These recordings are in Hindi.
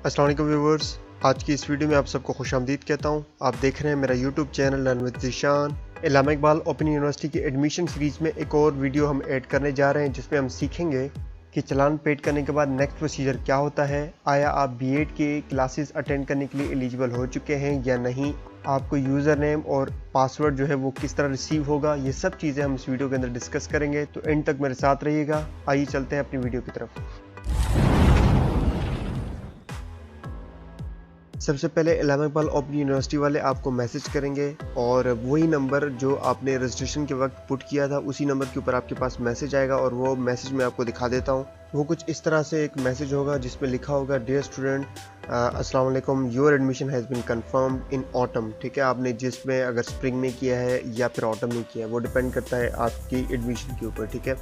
अस्सलाम वालेकुम व्यूवर्स, आज की इस वीडियो में आप सबको खुशामदीद कहता हूँ। आप देख रहे हैं मेरा YouTube channel learn with Zeeshan. Allama Iqbal open university की एडमिशन सीरीज़ में एक और वीडियो हम ऐड करने जा रहे हैं, जिसमें हम सीखेंगे कि चालान पेड करने के बाद नेक्स्ट प्रोसीजर क्या होता है। आया आप बीएड के क्लासेस अटेंड करने के लिए एलिजिबल हो चुके हैं या नहीं, आपको यूज़र नेम और पासवर्ड जो है वो किस तरह रिसीव होगा, ये सब चीज़ें हम इस वीडियो के अंदर डिस्कस करेंगे। तो एंड तक मेरे साथ रहिएगा। आइए चलते हैं अपनी वीडियो की तरफ। सबसे पहले इल्लामा इकबाल ओपन यूनिवर्सिटी वाले आपको मैसेज करेंगे और वही नंबर जो आपने रजिस्ट्रेशन के वक्त पुट किया था उसी नंबर के ऊपर आपके पास मैसेज आएगा और वो मैसेज मैं आपको दिखा देता हूँ। वो कुछ इस तरह से एक मैसेज होगा जिसमें लिखा होगा, डियर स्टूडेंट अस्सलाम वालेकुम, your admission has been confirmed in autumn. ठीक है, आपने जिसमें अगर स्प्रिंग में किया है या फिर ऑटम में किया है वो डिपेंड करता है आपकी एडमिशन के ऊपर। ठीक है,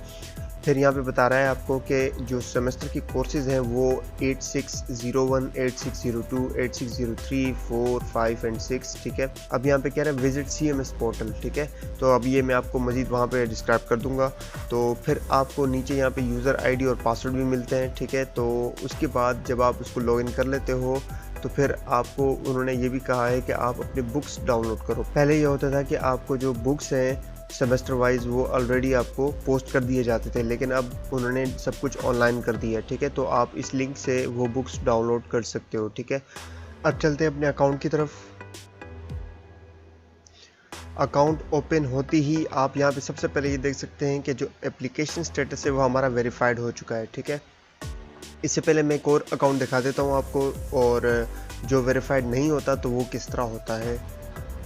फिर यहाँ पे बता रहा है आपको कि जो सेमेस्टर की कोर्सेज़ हैं वो 8601, 8602, 8603, 4, 5 एंड 6। ठीक है, अब यहाँ पे कह रहा है विजिट CMS पोर्टल। ठीक है, तो अब ये मैं आपको मज़ीद वहाँ पे डिस्क्राइब कर दूँगा। तो फिर आपको नीचे यहाँ पे यूज़र ID और पासवर्ड भी मिलते हैं। ठीक है, तो उसके बाद जब आप उसको लॉगिन कर लेते हो तो फिर आपको उन्होंने ये भी कहा है कि आप अपने बुक्स डाउनलोड करो। पहले ये होता था कि आपको जो बुक्स हैं सेमेस्टर वाइज वो ऑलरेडी आपको पोस्ट कर दिए जाते थे, लेकिन अब उन्होंने सब कुछ ऑनलाइन कर दिया है। ठीक है, तो आप इस लिंक से वो बुक्स डाउनलोड कर सकते हो। ठीक है, अब चलते हैं अपने अकाउंट की तरफ। अकाउंट ओपन होती ही आप यहाँ पे सबसे पहले ये देख सकते हैं कि जो एप्लीकेशन स्टेटस है वो हमारा वेरीफाइड हो चुका है। ठीक है, इससे पहले मैं एक और अकाउंट दिखा देता हूँ आपको, और जो वेरीफाइड नहीं होता तो वो किस तरह होता है।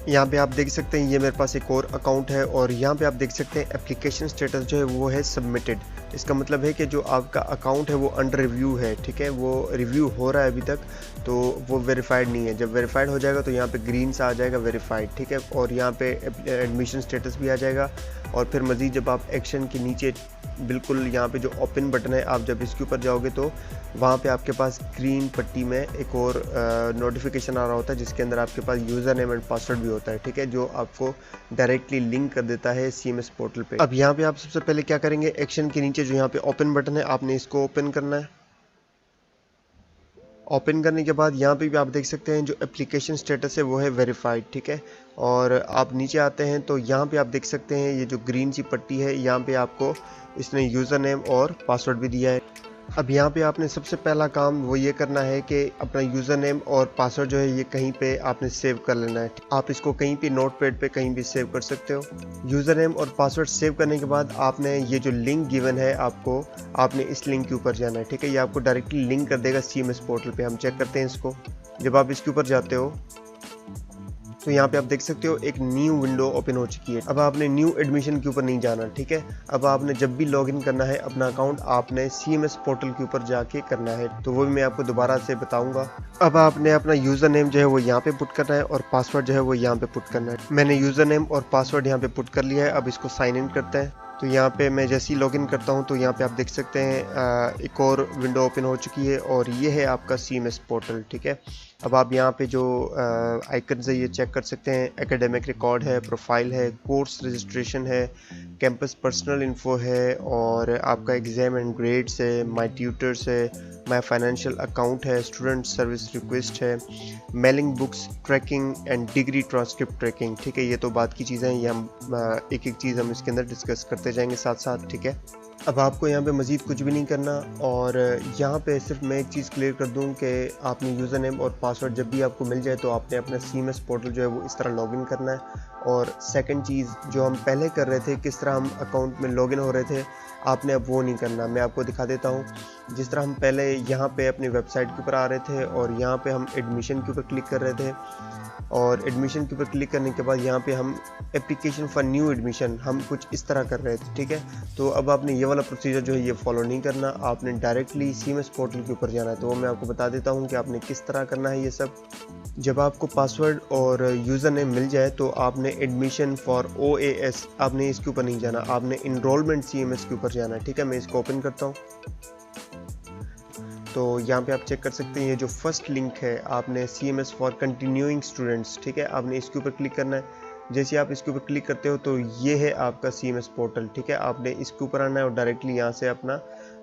यहाँ पे आप देख सकते हैं ये मेरे पास एक और अकाउंट है और यहाँ पे आप देख सकते हैं एप्लीकेशन स्टेटस जो है वो है सबमिटेड। इसका मतलब है कि जो आपका अकाउंट है वो अंडर रिव्यू है। ठीक है, वो रिव्यू हो रहा है अभी तक, तो वो वेरीफाइड नहीं है। जब वेरीफाइड हो जाएगा तो यहाँ पे ग्रीन सा आ जाएगा वेरीफाइड। ठीक है, और यहाँ पे एडमिशन स्टेटस भी आ जाएगा। और फिर मज़ीद जब आप एक्शन के नीचे बिल्कुल यहाँ पे जो ओपन बटन है, आप जब इसके ऊपर जाओगे तो वहाँ पे आपके पास ग्रीन पट्टी में एक और नोटिफिकेशन आ रहा होता है जिसके अंदर आपके पास यूज़र नेम एंड पासवर्ड भी होता है। ठीक है, जो आपको डायरेक्टली लिंक कर देता है CMS पोर्टल पे। अब यहाँ पे आप सबसे पहले क्या करेंगे, एक्शन के नीचे जो यहाँ पे ओपन बटन है आपने इसको ओपन करना है। ओपन करने के बाद यहाँ पे भी आप देख सकते हैं जो एप्लीकेशन स्टेटस है वो है वेरीफाइड। ठीक है, और आप नीचे आते हैं तो यहाँ पे आप देख सकते हैं ये जो ग्रीन सी पट्टी है, यहाँ पे आपको इसने यूज़र नेम और पासवर्ड भी दिया है। अब यहाँ पे आपने सबसे पहला काम वो ये करना है कि अपना यूज़र नेम और पासवर्ड जो है ये कहीं पे आपने सेव कर लेना है। आप इसको कहीं पे नोटपैड पे कहीं भी सेव कर सकते हो। यूज़र नेम और पासवर्ड सेव करने के बाद आपने ये जो लिंक गिवन है आपको, आपने इस लिंक के ऊपर जाना है। ठीक है, ये आपको डायरेक्टली लिंक कर देगा CMS पोर्टल पे। हम चेक करते हैं इसको। जब आप इसके ऊपर जाते हो तो यहाँ पे आप देख सकते हो एक न्यू विंडो ओपन हो चुकी है। अब आपने न्यू एडमिशन के ऊपर नहीं जाना। ठीक है, अब आपने जब भी लॉगिन करना है अपना अकाउंट, आपने CMS पोर्टल के ऊपर जाके करना है, तो वो भी मैं आपको दोबारा से बताऊंगा। अब आपने अपना यूज़र नेम जो है वो यहाँ पे पुट करना है और पासवर्ड जो है वो यहाँ पे पुट करना है। मैंने यूज़र नेम और पासवर्ड यहाँ पे पुट कर लिया है। अब इसको साइन इन करते हैं। तो यहाँ पे मैं जैसे ही लॉगिन करता हूँ तो यहाँ पे आप देख सकते हैं एक और विंडो ओपन हो चुकी है और ये है आपका CMS पोर्टल। ठीक है, अब आप यहाँ पे जो आइकन है ये चेक कर सकते हैं। एकेडमिक रिकॉर्ड है, प्रोफाइल है, कोर्स रजिस्ट्रेशन है, कैंपस पर्सनल इन्फो है, और आपका एग्ज़ाम एंड ग्रेड्स है, माय ट्यूटर्स है, माय फाइनेंशियल अकाउंट है, स्टूडेंट सर्विस रिक्वेस्ट है, mailing books tracking and degree transcript tracking. ठीक है, ये तो बात की चीज़ें हैं, ये हम एक एक चीज़ हम इसके अंदर डिस्कस करते जाएंगे साथ साथ। ठीक है, अब आपको यहाँ पे मज़ीद कुछ भी नहीं करना, और यहाँ पे सिर्फ मैं एक चीज़ क्लियर कर दूँ कि आपने यूज़र नेम और पासवर्ड जब भी आपको मिल जाए तो आपने अपना CMS पोर्टल जो है वो इस तरह लॉगिन करना है। और सेकंड चीज़ जो हम पहले कर रहे थे, किस तरह हम अकाउंट में लॉगिन हो रहे थे, आपने अब वो नहीं करना। मैं आपको दिखा देता हूँ। जिस तरह हम पहले यहाँ पे अपनी वेबसाइट के ऊपर आ रहे थे और यहाँ पे हम एडमिशन के ऊपर क्लिक कर रहे थे, और एडमिशन के ऊपर क्लिक करने के बाद यहाँ पे हम एप्लीकेशन फॉर न्यू एडमिशन हम कुछ इस तरह कर रहे थे। ठीक है, तो अब आपने ये वाला प्रोसीजर जो है ये फॉलो नहीं करना, आपने डायरेक्टली CMS पोर्टल के ऊपर जाना है। तो वो मैं आपको बता देता हूँ कि आपने किस तरह करना है ये सब। जब आपको पासवर्ड और यूज़र नेम मिल जाए तो आपने एडमिशन फॉर OAS आपने इसके ऊपर नहीं जाना, आपने इनरोलमेंट CMS के ऊपर जाना है। ठीक है, मैं इसको ओपन करता हूँ तो यहाँ पे आप चेक कर सकते हैं ये जो फर्स्ट लिंक है आपने CMS फॉर कंटिन्यूइंग स्टूडेंट्स। ठीक है, आपने इसके ऊपर क्लिक करना है। जैसे आप इसके ऊपर क्लिक करते हो तो ये है आपका CMS पोर्टल। ठीक है, आपने इसके ऊपर आना है और डायरेक्टली यहाँ से अपना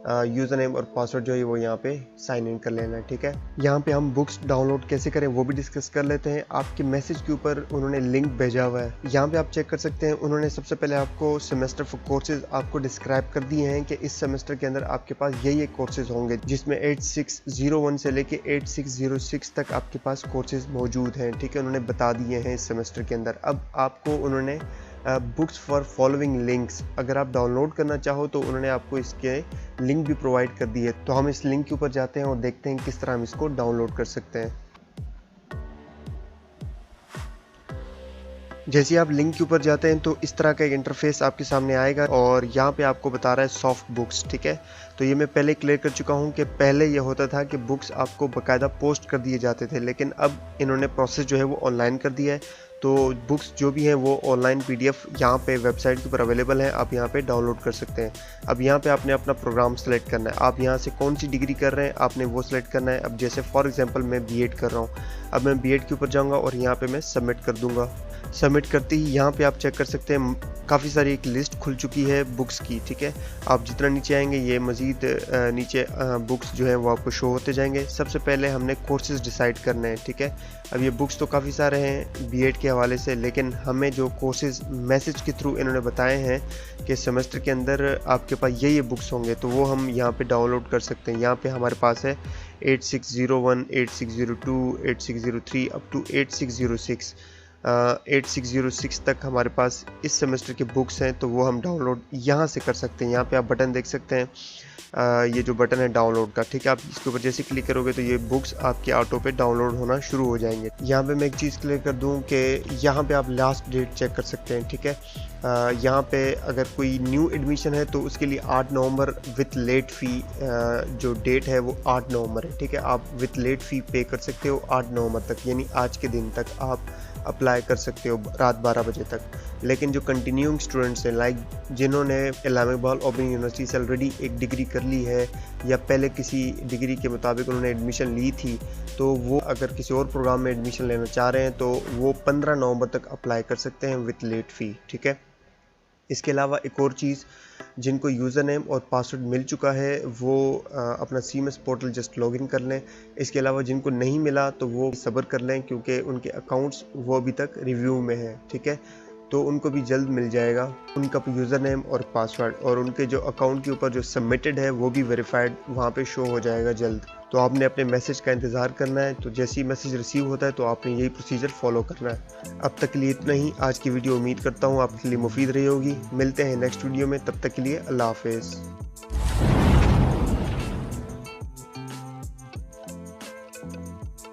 यूज़र नेम और पासवर्ड जो है वो यहाँ पे साइन इन कर लेना है। ठीक है, यहाँ पे हम बुक्स डाउनलोड कैसे करें वो भी डिस्कस कर लेते हैं। आपके मैसेज के ऊपर उन्होंने लिंक भेजा हुआ है, यहाँ पे आप चेक कर सकते हैं। उन्होंने सबसे पहले आपको सेमेस्टर फॉर कोर्सेज आपको डिस्क्राइब कर दिए हैं कि इस सेमेस्टर के अंदर आपके पास ये कोर्सेज होंगे, जिसमें 8601 से लेके 8606 तक आपके पास कोर्सेज मौजूद हैं। ठीक है, उन्होंने बता दिए हैं इस सेमेस्टर के अंदर। अब आपको उन्होंने बुक्स फॉर फॉलोइंग लिंक्स अगर आप डाउनलोड करना चाहो तो उन्होंने आपको इसके लिंक भी प्रोवाइड कर दी है। तो हम इस लिंक के ऊपर जाते हैं और देखते हैं किस तरह हम इसको डाउनलोड कर सकते हैं। जैसे आप लिंक के ऊपर जाते हैं तो इस तरह का एक इंटरफेस आपके सामने आएगा और यहाँ पे आपको बता रहा है सॉफ्ट बुक्स। ठीक है, तो ये मैं पहले क्लियर कर चुका हूँ कि पहले ये होता था कि बुक्स आपको बाकायदा पोस्ट कर दिए जाते थे, लेकिन अब इन्होंने प्रोसेस जो है वो ऑनलाइन कर दिया है। तो बुक्स जो भी हैं वो ऑनलाइन PDF यहाँ पे वेबसाइट के ऊपर अवेलेबल है, आप यहाँ पे डाउनलोड कर सकते हैं। अब यहाँ पे आपने अपना प्रोग्राम सेलेक्ट करना है, आप यहाँ से कौन सी डिग्री कर रहे हैं आपने वो सिलेक्ट करना है। अब जैसे फॉर एग्जांपल मैं B.Ed कर रहा हूँ, अब मैं B.Ed के ऊपर जाऊँगा और यहाँ पे मैं सबमिट कर दूँगा। सबमिट करते ही यहाँ पे आप चेक कर सकते हैं काफ़ी सारी एक लिस्ट खुल चुकी है बुक्स की। ठीक है, आप जितना नीचे आएंगे ये मज़ीद नीचे बुक्स जो है वो आपको शो होते जाएंगे। सबसे पहले हमने कोर्सेज डिसाइड करने हैं। ठीक है, अब ये बुक्स तो काफ़ी सारे हैं B.Ed के हवाले से, लेकिन हमें जो कोर्सेज मैसेज के थ्रू इन्होंने बताए हैं कि सेमेस्टर के अंदर आपके पास ये बुक्स होंगे, तो वो हम यहाँ पे डाउनलोड कर सकते हैं। यहाँ पे हमारे पास है 8601, 8602, 8603 अप टू 8606। 8606 तक हमारे पास इस सेमेस्टर के बुक्स हैं, तो वो हम डाउनलोड यहाँ से कर सकते हैं। यहाँ पे आप बटन देख सकते हैं, ये जो बटन है डाउनलोड का। ठीक है, आप इसके ऊपर जैसे क्लिक करोगे तो ये बुक्स आपके ऑटो पे डाउनलोड होना शुरू हो जाएंगे। यहाँ पे मैं एक चीज़ क्लियर कर दूँ कि यहाँ पे आप लास्ट डेट चेक कर सकते हैं। ठीक है, यहाँ पे अगर कोई न्यू एडमिशन है तो उसके लिए 8 नवंबर विथ लेट फ़ी जो डेट है वो 8 नवंबर है। ठीक है, आप विथ लेट फ़ी पे कर सकते हो 8 नवंबर तक, यानी आज के दिन तक आप अप्लाई कर सकते हो रात 12 बजे तक। लेकिन जो कंटिन्यूइंग स्टूडेंट्स हैं, लाइक जिन्होंने इस्लाम इकबाल ओपन यूनिवर्सिटी से ऑलरेडी एक डिग्री कर ली है या पहले किसी डिग्री के मुताबिक उन्होंने एडमिशन ली थी, तो वो अगर किसी और प्रोग्राम में एडमिशन लेना चाह रहे हैं तो वो 15 नवंबर तक अप्लाई कर सकते हैं विथ लेट फ़ी। ठीक है, इसके अलावा एक और चीज़, जिनको यूज़र नेम और पासवर्ड मिल चुका है वो अपना CMS पोर्टल जस्ट लॉगिन कर लें। इसके अलावा जिनको नहीं मिला तो वो सब्र कर लें, क्योंकि उनके अकाउंट्स वो अभी तक रिव्यू में हैं। ठीक है, तो उनको भी जल्द मिल जाएगा उनका यूज़र नेम और पासवर्ड, और उनके जो अकाउंट के ऊपर जो सबमिटेड है वो भी वेरीफाइड वहाँ पे शो हो जाएगा जल्द। तो आपने अपने मैसेज का इंतज़ार करना है, तो जैसे ही मैसेज रिसीव होता है तो आपने यही प्रोसीजर फॉलो करना है। अब तक के लिए इतना ही। आज की वीडियो उम्मीद करता हूँ आपके लिए मुफीद रही होगी। मिलते हैं नेक्स्ट वीडियो में, तब तक के लिए अल्लाह हाफिज़।